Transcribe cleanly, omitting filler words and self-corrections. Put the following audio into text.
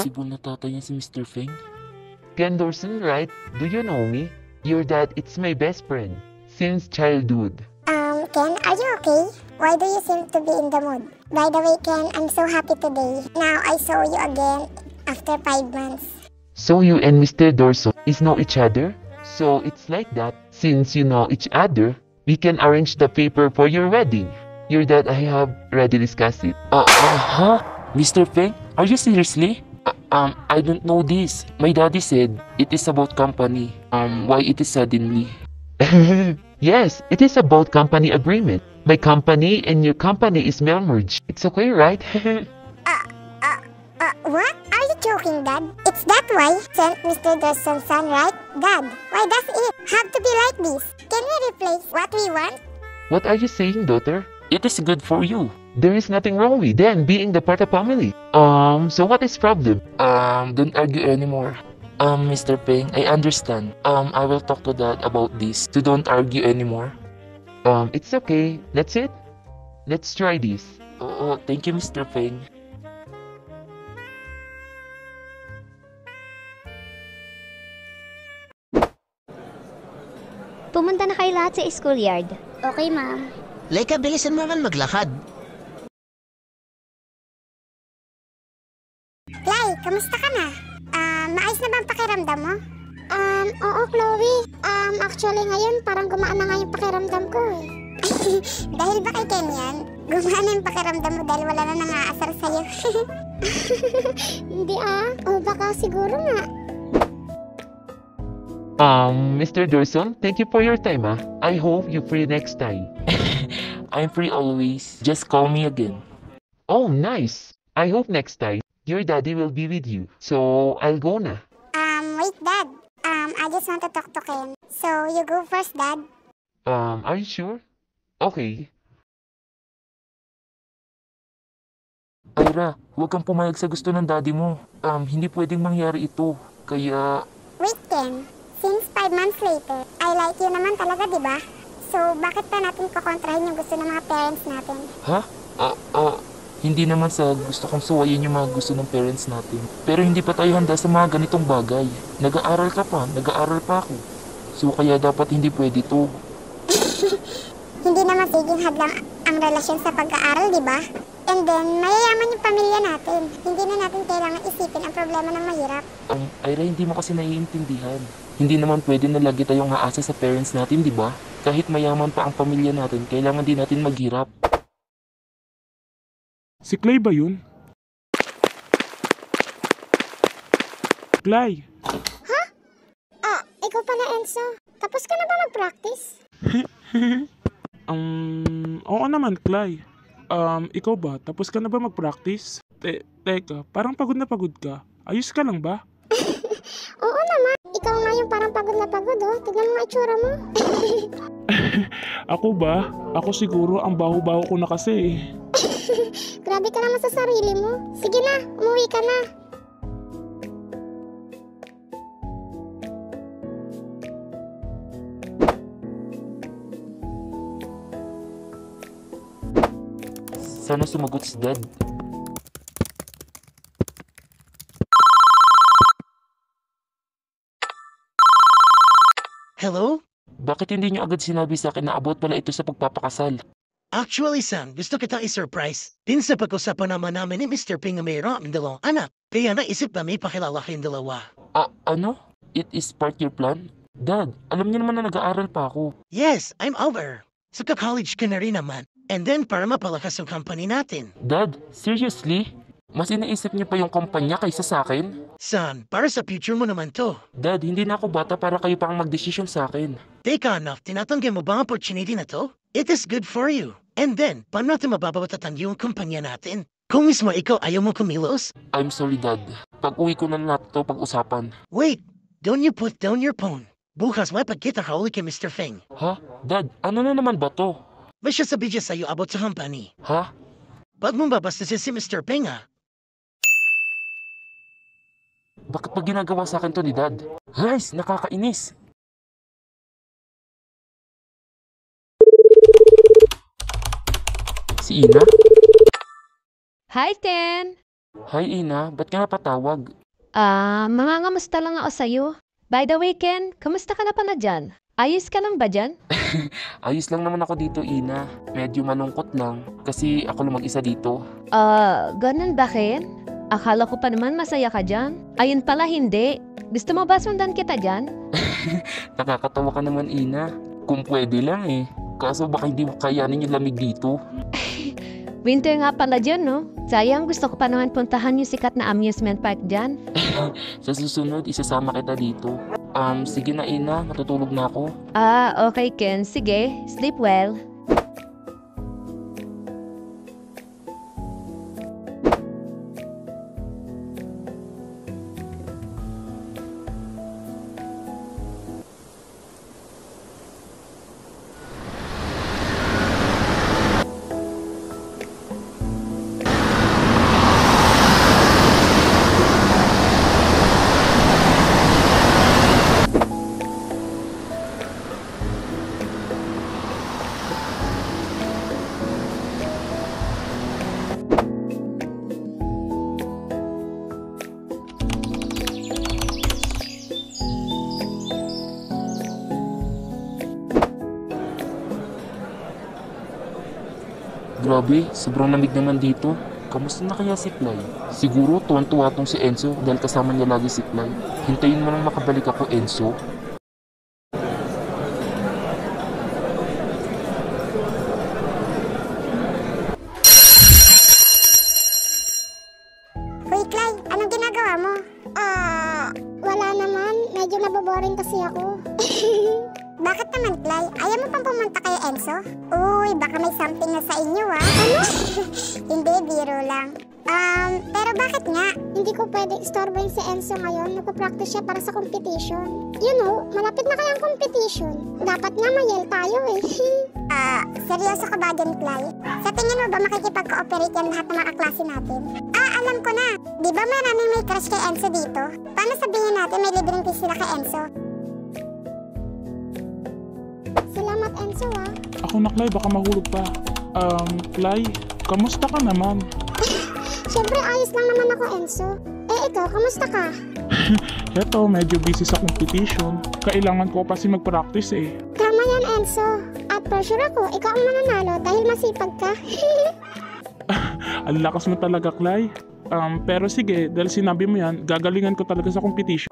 Possible na tatay niya si Mr. Feng? Ken Dorson, right? Do you know me? Your dad, it's my best friend. Since childhood. Ken, are you okay? Why do you seem to be in the mood? By the way, Ken, I'm so happy today. Now I saw you again after 5 months. So you and Mr. Dorson is know each other? So it's like that. Since you know each other, we can arrange the paper for your wedding. Your dad, I have already discussed it. Huh? Mr. Feng? Are you seriously? I don't know this. My daddy said it is about company. Why it is suddenly? Yes, it is about company agreement. My company and your company is merged. It's okay, right? What? Are you joking, Dad? It's that why sent Mr. Dorson's son, right? Dad, why does it have to be like this? Can we replace what we want? What are you saying, daughter? It is good for you. There is nothing wrong with them being the part of family. So what is problem? Don't argue anymore. Mr. Peng, I understand. I will talk to dad about this. So don't argue anymore. It's okay. That's it. Let's try this. Oh, thank you, Mr. Peng. Pumunta na kayo lahat sa schoolyard. Okay, ma'am. Laika, bilisan mo naman maglakad. Clay, kamusta ka na? Maayos na ba ang pakiramdam mo? Oo, Chloe. Actually ngayon, parang gumaan na nga yung pakiramdam ko eh. Dahil ba kay Ken yan? Gumana yung pakiramdam mo dahil wala na nangaasar sa'yo. Hindi O baka siguro nga. Mr. Dorson, thank you for your time, ah. I hope you free next time. I'm free always. Just call me again. Oh, nice. I hope next time your daddy will be with you. So, I'll go na. Wait, Dad. I just want to talk to Ken. So, you go first, Dad. Are you sure? Okay. Ira, huwag kang pumayag sa gusto ng daddy mo. Hindi pwedeng mangyari ito. Kaya... Wait, Ken. Since 5 months later, I like you naman talaga, di ba? So, bakit pa natin kukontrahin yung gusto ng mga parents natin? Ha? Hindi naman sa gusto kong suwayin yung mga gusto ng parents natin. Pero hindi pa tayo handa sa mga ganitong bagay. Nag-aaral ka pa, nag-aaral pa ako. So, kaya dapat hindi pwede to. Hindi naman siging hadlang ang relasyon sa pag-aaral, di ba? And then, mayayaman yung pamilya natin. Hindi na natin kailangan isipin ang problema ng mahirap. Ira, hindi mo kasi naiintindihan. Hindi naman pwede na lagi tayong aasa sa parents natin, di ba? Kahit mayaman pa ang pamilya natin, kailangan din natin maghirap. Si Clay ba yun? Clay! Ikaw pala, Enzo. Tapos ka na ba mag-practice? Oo naman, Clay. Ikaw ba? Tapos ka na ba mag-practice? Teka, parang pagod na pagod ka. Ayos ka lang ba? Oo naman. Ikaw nga yung parang pagod na pagod, oh. Tignan mo nga itsura mo. Ako ba? Ako siguro ang baho-baho ko na kasi. Grabe ka naman sa sarili mo. Sige na, umuwi ka na. Sana sumagot si dad. Hello? Bakit hindi nyo agad sinabi sa akin na about pala ito sa pagpapakasal? Actually, Sam, gusto kitang i-surprise. Din sa pag-usapan naman namin ni Mr. Ping na mayroon ang dalawang anak. Kaya naisip na may pakilala kayong dalawa. Ano? It is part your plan? Dad, alam niyo naman na nag-aaral pa ako. Yes, I'm over. So ka-college ka na rin naman. And then para mapalakas ang company natin. Dad, seriously? Mas iniisip niyo pa yung kumpanya kaysa sa akin? Son, para sa future mo naman to. Dad, hindi na ako bata para kayo pa ang magdesisyon sa akin. Teka, anak, tinatanggi mo ba ang opportunity na to? It is good for you. And then, paano natin mababawatatanggi yung kumpanya natin? Kung mismo ikaw ayaw mo kumilos? I'm sorry, Dad. Pag-uwi ko na to pag-usapan. Wait, don't you put down your phone. Bukas may pagkita ka ulit kay Mr. Feng. Ha? Dad, ano na naman ba to? May siya sabi dyan sa'yo about sa company. Ha? Ba't mong babastusin si Mr. Feng ah? Bakit pa ginagawa sa akin to ni Dad? Guys, nakakainis. Si Ina? Hi, Ten! Hi Ina, ba't ka napatawag? Mangangamusta lang ako sa'yo. By the way, Ken, kamusta ka na pala dyan? Ayos ka lang ba dyan? Ayos lang naman ako dito Ina. Medyo malungkot lang kasi ako lang mag-isa dito. Ganun ba, Ken? Akala ko pa naman masaya ka dyan. Ayun pala, hindi. Gusto mo ba sundan kita dyan? Nakakatawa ka naman Ina. Kung pwede lang eh. Kaso baka hindi mo kayanin yung lamig dito. Winter nga pala dyan, no? Sayang, gusto ko pa naman puntahan yung sikat na amusement park dyan. Sa susunod, isasama kita dito. Sige na Ina, matutulog na ako. Okay, Ken. Sige, sleep well. Grabe, sobrang lamig naman dito. Kamusta na kaya si Clay? Siguro tuwan-tuwa tong si Enzo dahil kasama niya lagi si Clay. Hintayin mo lang makabalik ako, Enzo. Hoy, Clay, anong ginagawa mo? Wala naman. Medyo naboboring kasi ako. Bakit naman, Clay? Ayaw mo pang pumunta kay Enzo? Uy, baka may something na sa inyo, ah. Ano? Hindi, biro lang. Pero bakit nga? Hindi ko pwedeng istorbohin si Enzo ngayon. Nagpa-practice siya para sa competition. You know, malapit na kayang competition. Dapat nga mayel tayo eh. Seryoso ka ba dyan, Clay? Sa tingin mo ba makikipag-cooperate yan lahat ng mga kaklase natin? Alam ko na. Di ba maraming may crush kay Enzo dito? Paano sabihin natin may libreng kiss sila kay Enzo? Salamat Enzo ah. Ako na, Clay, baka mahulog pa. Clay, kamusta ka naman? Siyempre ayos lang naman ako Enzo. Ikaw, kamusta ka? Eto, medyo busy sa competition. Kailangan ko kasi mag-practice eh. Tama yan Enzo. At for sure ako, ikaw ang mananalo dahil masipag ka. Ang lakas mo talaga, Clay. Pero sige, dahil sinabi mo yan, gagalingan ko talaga sa competition.